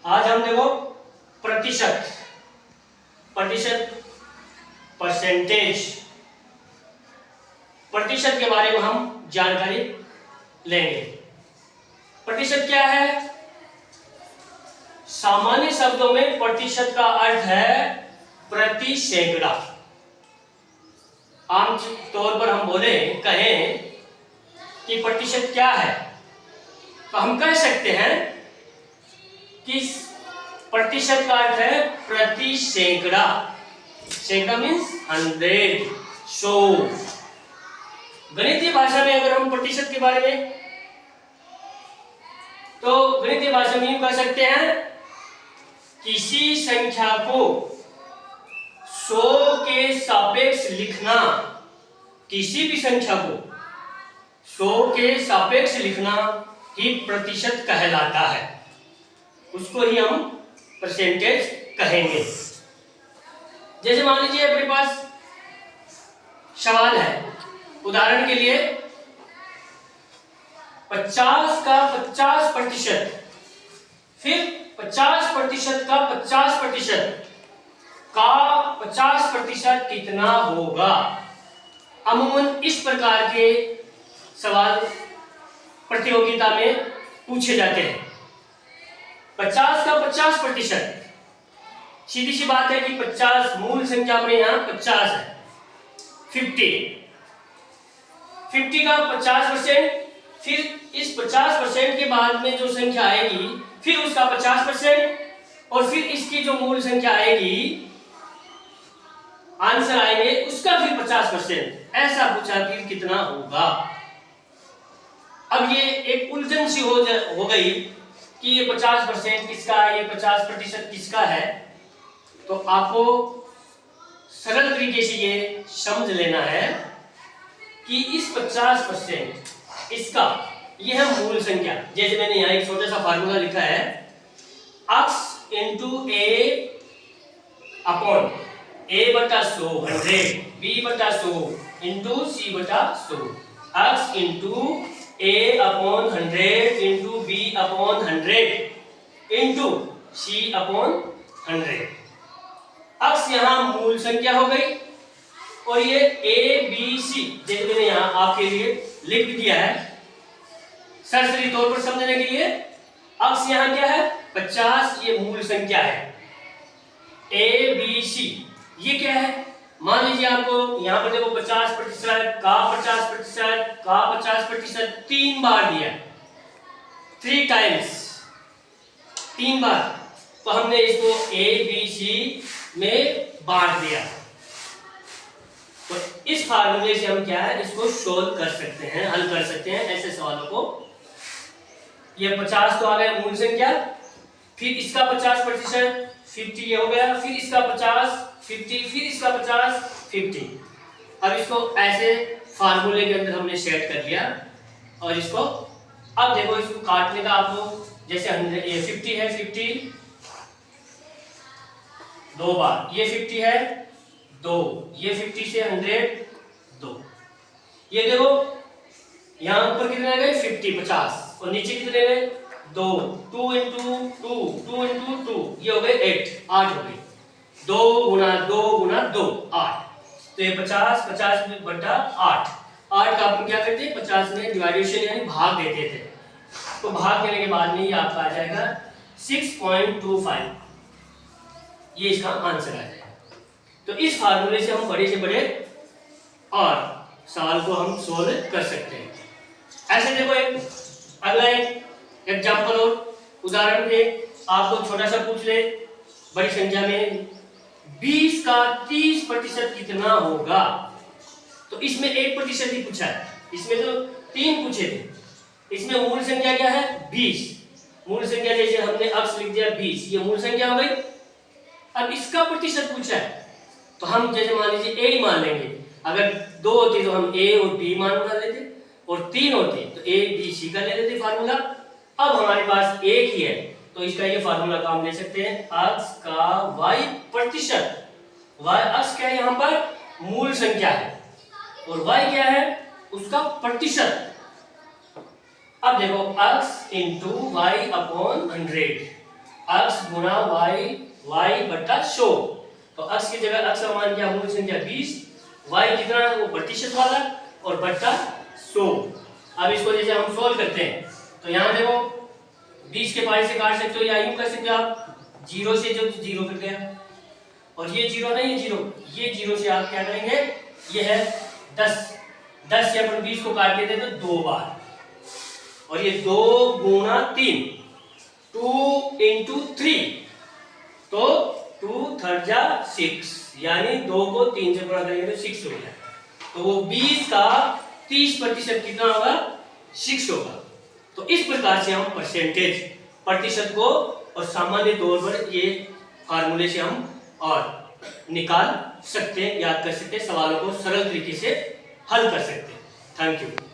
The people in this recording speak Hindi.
आज हम देखो प्रतिशत परसेंटेज प्रतिशत के बारे में हम जानकारी लेंगे। प्रतिशत क्या है? सामान्य शब्दों में प्रतिशत का अर्थ है प्रति सैकड़ा। आम तौर पर हम कहें कि प्रतिशत क्या है, तो हम कह सकते हैं कि प्रतिशत का अर्थ है प्रति सैकड़ा। सैकड़ा मीन्स 100, 100। गणितीय भाषा में अगर हम प्रतिशत के बारे में, तो गणितीय भाषा में कह सकते हैं किसी संख्या को 100 के सापेक्ष लिखना, किसी भी संख्या को 100 के सापेक्ष लिखना ही प्रतिशत कहलाता है। उसको ही हम परसेंटेज कहेंगे। जैसे मान लीजिए अपने पास सवाल है, उदाहरण के लिए 50 का 50%, फिर 50% का 50% का 50% कितना होगा। अमूमन इस प्रकार के सवाल प्रतियोगिता में पूछे जाते हैं। 50 का 50%, सीधी सी बात है कि 50 मूल संख्या अपने यहाँ 50 है। 50 का 50%, फिर इस 50% के बाद में जो संख्या आएगी फिर उसका 50%, और फिर इसकी जो मूल संख्या आएगी, आंसर आएंगे उसका फिर 50%। ऐसा पूछा फिर कितना होगा। अब ये एक उलझन सी हो गई कि ये 50% किसका है, ये 50% किसका है। तो आपको सरल तरीके से ये समझ लेना है कि इस 50% इसका ये है मूल संख्या। जैसे मैंने यहाँ एक छोटा सा फार्मूला लिखा है, x into A upon a/100 100, b/100 into c/100, x into a/100 into b/100 into c/100। x यहाँ मूल संख्या हो गई, और ये a b c जैसे मैंने यहाँ आपके लिए लिख दिया है सरसरी तौर पर समझने के लिए। x यहाँ क्या है? 50, ये मूल संख्या है। a b c ये क्या है? मान लीजिए आपको यहाँ पर देखो 50% का 50% का 50% 3 बार दिया, 3 टाइम्स, 3 बार। तो हमने इसको a b c में बांट दिया। तो इस फार्मूले से हम क्या है, इसको सोल्व कर सकते हैं, हल कर सकते हैं ऐसे सवालों को। ये 50 तो आ गया मूल संख्या, फिर इसका 50% 50 ये हो गया, फिर इसका 50 50, फिर इसका 50 50। अब इसको ऐसे फार्मूले के अंदर हमने सेट कर लिया, और इसको अब देखो इसको काटने का आपको, जैसे ये 50 है, 50 2 बार, ये 50 है 2, ये 50 से 100 2। ये देखो यहाँ ऊपर कितने गए 50 50, और नीचे कितने गए 2, 2 इंटू 2, 2 इंटू 2, ये हो गए 8 हो गई। 2 गुना 2 गुना 2 8। तो ये 50 50/8 का अपन क्या करते हैं, 50 में डिवाइडेशन यानी भाग देते थे। तो भाग देने के बाद में ये आपका आ जाएगा 6.25, ये इसका आंसर आ जाएगा। तो इस फार्मूले से हम बड़े से बड़े और सवाल को हम सोल्व कर सकते हैं। ऐसे देखो एक अगला एक एग्जाम्पल और उदाहरण पे आपको छोटा सा पूछ ले, बड़ी संख्या में 20 का 30% कितना होगा। तो इसमें 1% ही पूछा है, इसमें तो 3 पूछे थे। इसमें मूल संख्या क्या है 20, मूल संख्या जैसे हमने अक्स लिख दिया 20, ये मूल संख्या हो गई। अब इसका प्रतिशत पूछा है, तो हम जैसे मान लीजिए a ही मान लेंगे। अगर 2 होती तो हम a और b मान लेते, और 3 होती तो a b c का ले लेते फार्मूला। अब हमारे पास एक ही है, तो इसका ये फार्मूला का हम ले सकते हैं, x का y प्रतिशत। y x क्या है, यहाँ पर मूल संख्या है, और y क्या है उसका प्रतिशत। अब देखो x इंटू वाई अपॉन 100, अक्स गुना वाई, वाई बट्टा 100। तो अक्स की जगह अक्स का मान क्या, मूल संख्या 20, वाई कितना है वो प्रतिशत वाला, और बट्टा 100। अब इसको जैसे हम सोल्व करते हैं तो यहाँ देखो 20 के पाई से काट सकते हो या यूं कर सकते हो आप, 0 से जो 0 कट गया, और ये 0 नहीं है 0, ये 0 से आप क्या करेंगे, ये है 10, 10 से अपन 20 को काट देते हैं तो 2 बार, और ये 2 गुना 3, 2 इंटू 3, तो 2 थर्ड जा 6, यानी 2 को 3 से गुणा करेंगे तो 6 हो गया। तो वो 20 का 30% कितना होगा, 6 होगा। तो इस प्रकार से हम परसेंटेज, प्रतिशत को और सामान्य तौर पर ये फार्मूले से हम और निकाल सकते हैं, याद कर सकते हैं, सवालों को सरल तरीके से हल कर सकते हैं। Thank you.